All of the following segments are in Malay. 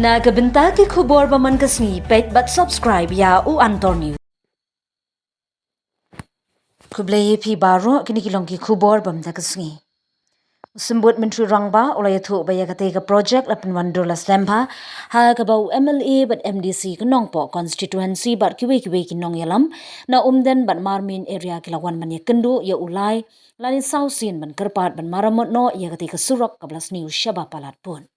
Na gabenta ki khubor baman kasni pet but subscribe ya u antor news. Kublai phi baro kini kilong ki khubor bam da kasni. Sembut menteri rangba oleh thu baya kate ka project lapan wandur la slempa ha ka bau MLA but MDC ka nongpo constituency but kiwe ki nong yalam na umden but marmin area kilawan man ya kendu ya ulai lani sausin ban kerpat ban maramot no ya kate ka surok ka blas news shaba palat pun.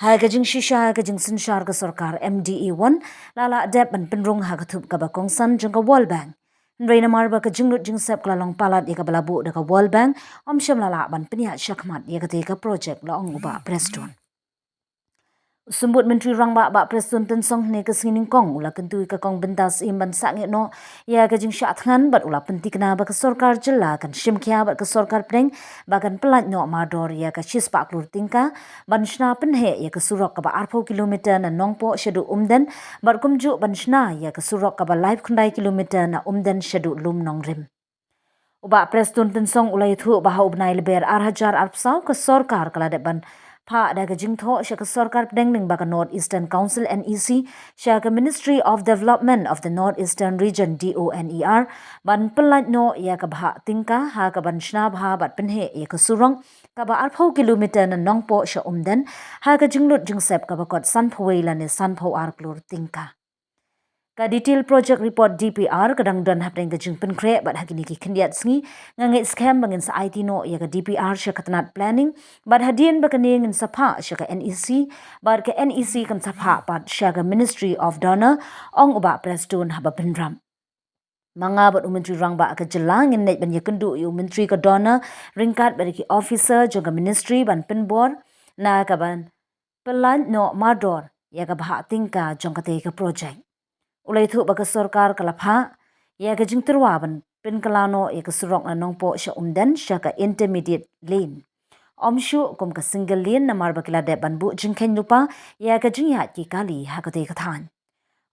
Hai ka jing shisha ka jing sinshar ka sarkar MDE1 lala adep ban penrung ha ka thup ka ba kongsan jang ka World Bank. Reina marba ka jing lut jing sep ka long palat ya ka balabu da ka World Bank om syam lala ban peniat syakmat ya ka te ka project la ong uba Preston. Sembut menteri rangba ba Preston tensong ne ka sining kong ula kentui ka kong bentas imban sange no ya ka jing syat ngan bat ula pentikna ba ka sarkar jela kan shimkya ba ka sarkar preng ba kan pelat no mador ya ka shispa klur tingka ban shna penhe ya ka surok ka ba 4 kilometer na nongpo shedu umden bat kumju ban shna ya ka surok ka ba live kundai kilometer na umden shedu lum nongrim. Uba Preston tensong ulai thu ba ha ubnai leber arhajar arpsau ka sarkar kala de ban pa da ka jingtho sha ka sarkar pdengling ba ka North Eastern Council NEC sha ka Ministry of Development of the North Eastern Region DONER ban pelat no ya ka bha tingka ha ka ban shna bha bat penhe ya ka surong ka ba 4 kilometer na nongpo sha umden ha ka jinglut jingsep ka ba kot sanphoi la ne sanpho arklur tingka. Ka detail project report DPR kadang don hapdeng ka jingpen kre bat hakini ki kendiat sngi ngange scam bangin sa IT no ya ka DPR sya katanat planning bat hadian ba kani ngin sapha sya ka NEC bat ka NEC kan sapha bat sya ka Ministry of Donor ong uba Preston haba penram. Mga bat umentri rang ba ka jelangin net ban yakendu yu menteri ka Donor ringkat ba ki officer jong ka ministry ban penbor na ka ban pelan no mador ya ka bha tingka jong ka te ka project. Ulai thu ba ka sarkar kalapha ya ka jingterwa ban penkalano ya ka surok na nongpo sya umden sya ka intermediate lane. Omshu kum ka single lane na marba kila de ban bu jingken lupa ya ka jingya ki kali ha ka te ka than.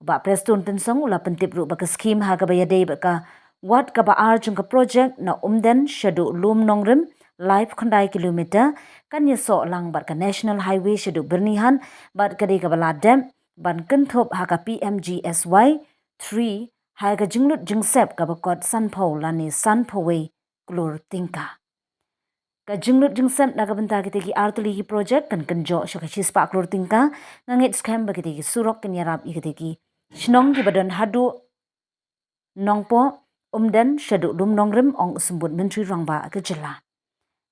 Ba Preston tensong ula pentip ru ba ka scheme ha ka ba yade ba ka wat ka ba jung ka project na umden syadu lum nongrim live kondai kilometer kan yeso lang bar ka national highway syadu bernihan bat ka de ka bala dem ban kenthop ha ka PMGSY 3 ha ka jinglut jingsep ka bakot sanpho lani sanphowe klur tingka. Ka jinglut jingsep na ka benta kite ki artuli ki project kan kenjo sya ka shispa klur tingka ngangit scam ba kite ki surok kan yarap i kite ki shnong ki badan hadu nongpo umden syadu lum nongrim ong sembut menteri rangba ka jela.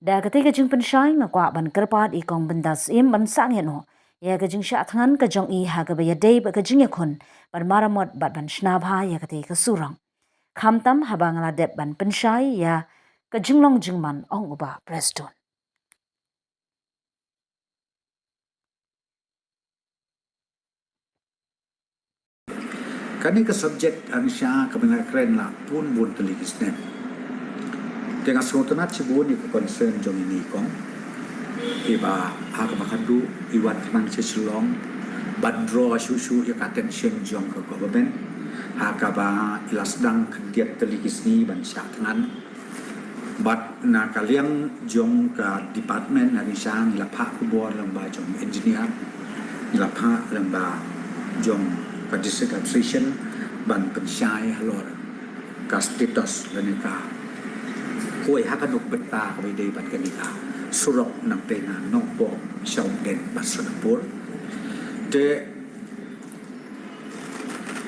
Da kite ka jingpen syai na kwa ban kerpat i kong bendas im ban sange no ya ka jing sya thangan ka jong i ha ka ba ya dei ba ka jing yakun ban maramot bat ban shnabha ya ka te ka surang khamtam habang la dep ban penshai ya ka jinglong jingman ong uba Preston. Kani ka subject ang siya kabina kren la pun bun tuligis nem. Dengan sotanat si bun ko concern jong ini kong iba hak makadu iwan kanang si sulong bandro susu ya attention jong ka government hakaba ilasdang kediat teligis ni ban syatngan bat na kaliang jong ka department na risang ilapha kubor lamba jong engineer ilapha lamba jong ka district administration ban pensyai halor ka status lanika koi hakanuk benta ka bidai ban kanika surok ng pena nongpo siyang den basunapur de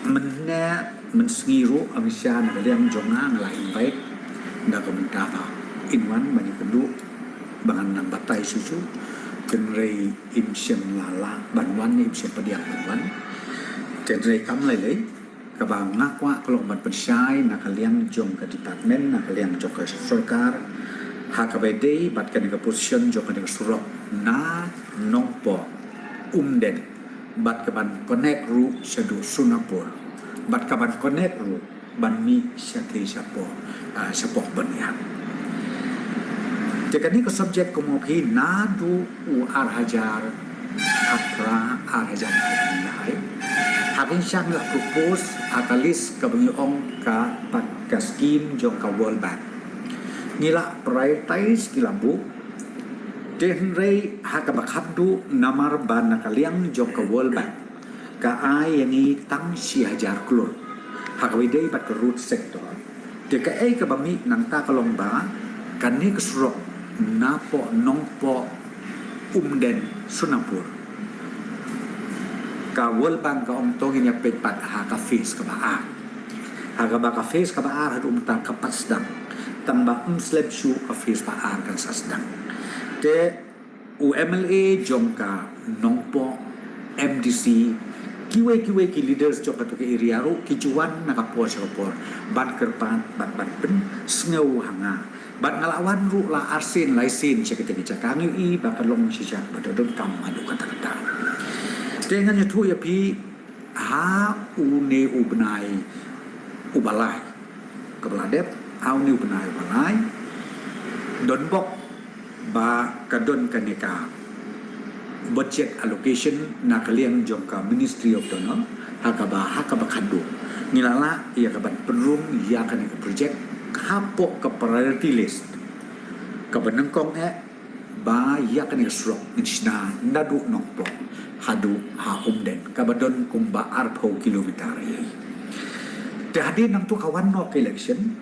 menne mensengiru amisya na kaliang jonga ngalain baik na komentaba inwan manikudu bangan ng batay susu kenrei imsem lala banwan imsem padiak banwan kenrei kam lele kabang ngakwa kalong ban pensyai na kaliang jong ka department na kaliang jong ka sarkar hakabede bat kan ka position jong ka surok na nongpo umden bat kaban connect ru syadu sunapur bat kaban connect ru ban mi syati syapo syapo banihan jika ni ko subject ko mo ki nadu u arhajar akra arhajar ai hakin syang la propose akalis kabayong ka pagkaskim jong ka World Bank nila prioritize kilambu Denrei haka bakadu namar ban nakaliang jok ke World Bank ka ai yang i tang si hajar klur haka widei bat ke root sector de ka ai ka bami nang ta kalong ba kan ni kesrok napo nongpo umden sunapur ka World Bank ka om tong nya pet pat haka face ka ba haka ba ka face ka ba hadu umtang ka pasdang tang ba slep shu ka face ba kan sasdang te UMLA jongka nongpo MDC kiwe ki leaders jongka to ke area ro kicuan nakapor sakapor ban kerpan ban pen sneu hanga ban ngalawan ru la arsin laisin cekete bicakangi i bakalong sisa badodon kam adu kata-kata dengan nyetu ya pi ha une ubnai ubalai kebeladep au ni ubnai ubalai donbok ba kadon kaneka budget allocation na kaliang jongka Ministry of Donor hakaba kadu ngilala ia kaban penrum ia kaneka project kapo ke priority list kabanengkong ba ia kaneka srok nisna nadu nokpo hadu ha umden kabadon kumba arpo kilometer te hadin nang tu kawan no election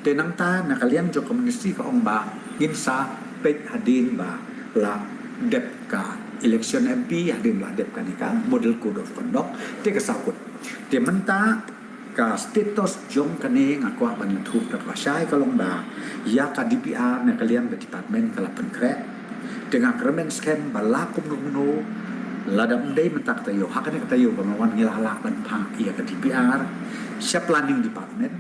te nang ta na kaliang jongka ministry ka ong ba ginsa pet hadin ba la dep ka election MP hadin la dep ka model code of conduct te ka sakut te menta ka status jong kane ngakwa ban thu ta pasai kalong ba ya ka DPR na kalian ke department kala penkre dengan kremen scam bala kumno ladam dei mentak tayo hakane ka tayo bamawan ngilala ban pa iya ka DPR sya planning department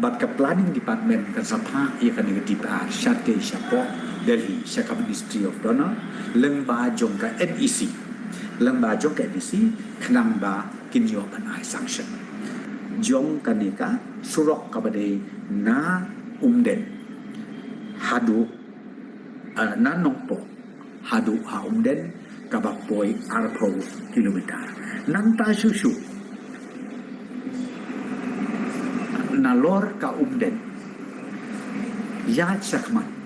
bat ka planning department ka sapha iya ka DPR syate syapo Delhi Shaka Ministry of Donor lengba jong ka NEC lengba jong ka NEC kenang ba kinyo ban ai sanction jong kaneka surok kabade na umden hadu na nongpo hadu ha umden kabapoi arpo kilometer nanta susu nalor ka umden ya sakman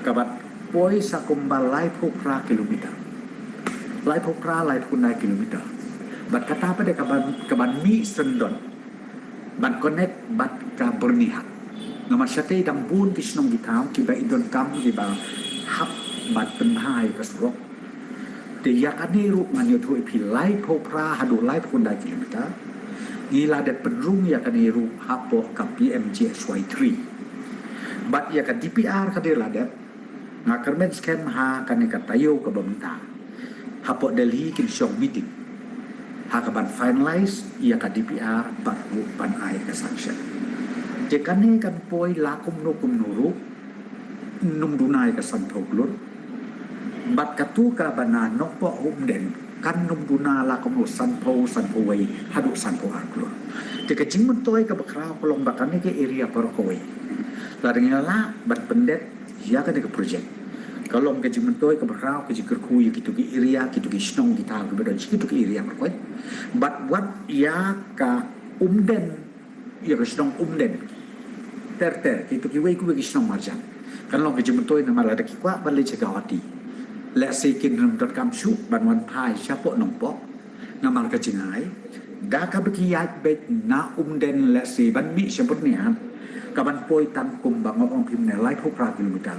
kabat poi sakumbal lai pukra kilometer lai punai kilometer bat kata pada kaban mi sendon ban connect bat ka bernihat nomor sate dang bun kisnong gitau kiba idon kam kiba hap bat penhai kasrok te yakaniru nganyo tu ipi lai pukra hadu lai punai kilometer ngila dat penrung yakaniru hapo ka PMJ SY3 bat ya ka DPR kadela dat ngakarmen scam ha kaneka tayo ka bamta hapo Delhi kin shong meeting ha kaban finalize ia ka DPR bat ban ai ka sanction je kane kan poi lakum no kumnuru num dunai ka santoglur bat katu ka bana nokpo umden kan num duna lakum no sanpo wei hadu sanpo aglur je ka jingmun toy ka bakra kolong bakane ke area parkoi ladengala bat pendet ya kan ke project kalau ke jimentoi ke berau ke jikerku ya gitu ke area gitu ke snong kita ke bedon gitu ke area berkoi but what ya ka umden ya ke snong umden ter gitu ke wei ku ke snong marjan kalau ke jimentoi nama lada ki kwa bale cegawati let's say kin ram dot kam shu ban wan pai siapo nongpo nama ka jingai da ka bekiyat bet na umden let's say ban mi sebenarnya kaban poi tan kumbang ong pim ne lai pukra kilometer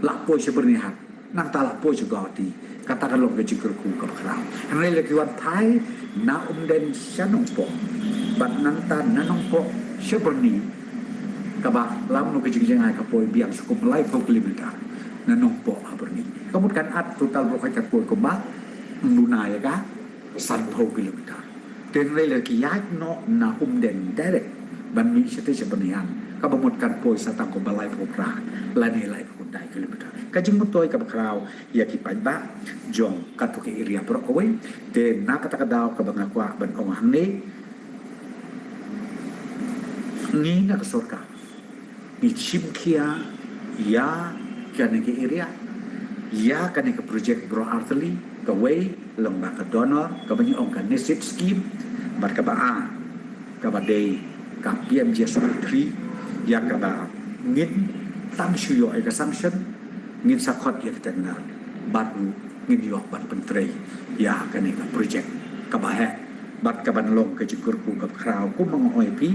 lak poi sebenarnya nang talak poi juga hati katakan lo ke jikerku ke bakrau henry lagi wan thai na umden syanong po bat nang tan nanong po sebenarnya kabak lam no ke jingai ka poi biang sukup lai po kilometer nanong po haberni kemudian at total pokok kat poi kumba nduna ya ka san po kilometer den lagi yak no na umden direct ban mi sete sebenarnya kabamutkan poi satang ko balai pokra lani lai kundai kilometer kajing mutoi ka bakrau ya ki ba jong katu ke area prokowe te na kata kadao ka bangakwa ban ong hangne ni na kasorka ni chimkia ya kane ke area ya kane ke project bro arteli ka way lembaga donor ka banyi ong ka nesit scheme bar ka ba ka badai ka PMJ 3 yang kata ngin tang shuyo ai ka sanction ngin sakot ya kita kenal baru ngin yok ban penteri ya kan ni projek kabahe bat kaban long ke jukur kuกับคราวku mengoi pi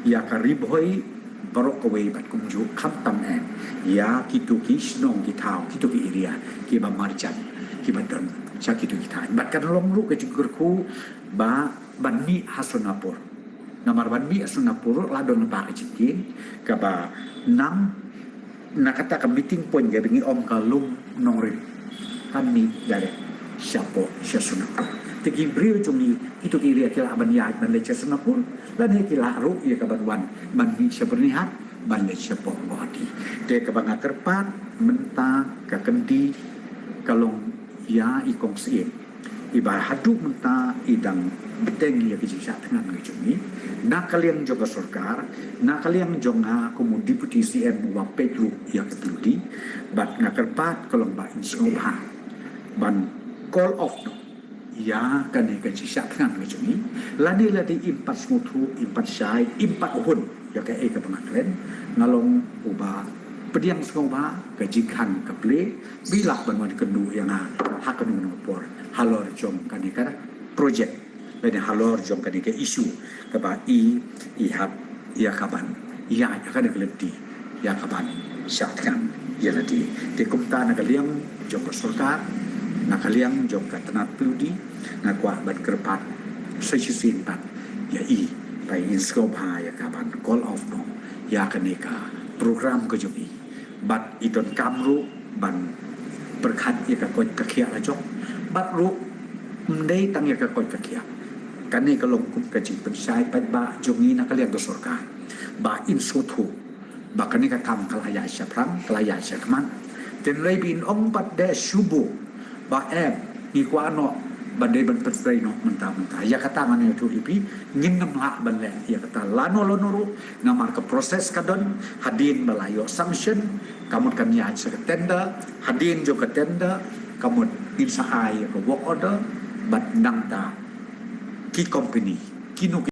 ya karibhoi barok kawai bat kumju kham tam en ya kitu ki snong ki thau kitu ki area ki ba marjan ki badan sa kitu ki thai bat kan long ru ke jukur ku ba ban ni hasunapur namar ban ni hasunapur ladon ba ke jikin ka ba nam nakata ka meeting point ga bingi om ka lum nongri kan ni dari siapa Sunapur tegi brio cumi itu kira kira abanyat ban le Sunapur lan he kila ru ya ka ban ban ni sebernihat ban le siapa body te ka banga kerpat menta ka kendi kalong ya ikong sie ibar hadu menta idang beteng ya kijisa dengan ngejumi na kalian juga surkar na kalian jonga kumu deputy CM wa petlu ya ketudi bat ngakerpat kalong ba insya ban call off no ya kan ni kijisa dengan ngejumi ladi impat smutu impat syai impat uhun ya ke ka pengakren ngalong uba pediang sengoba gajikan keple bila banwan kendu yang hak menopor halor jom kan ni kan project dan halor jom kan ke isu ke ba hak ya kaban ya kan ke lebih ya kaban syatkan ya ladi te kumta na kaliang jom ke surkar na kaliang jom ke tenat peludi na kwa ban kerpat sejisin pat ya pai inskoba ya kaban call off no ya kan ka program ke jomi bat idon kamru ban berkat ya ka kon kakia la jok bat ru mdei tang ya ka kon kakia kan ni kalong kum ka jing pensai pat ba jongi na kalian to surkar ba in sutu ba kan ni ka kam kalaya syapram kalaya syakman ten lei bin ong pat de subu ba ni kwa no bandai ban persai no mentah-mentah ya kata mana itu ipi ngingem hak ban le ya kata lano ru ngamar ke proses kadon hadin balayo sanction kamu kan ya tender hadin jo ke tender kamu insai ke work order bat nang ta ki company kinu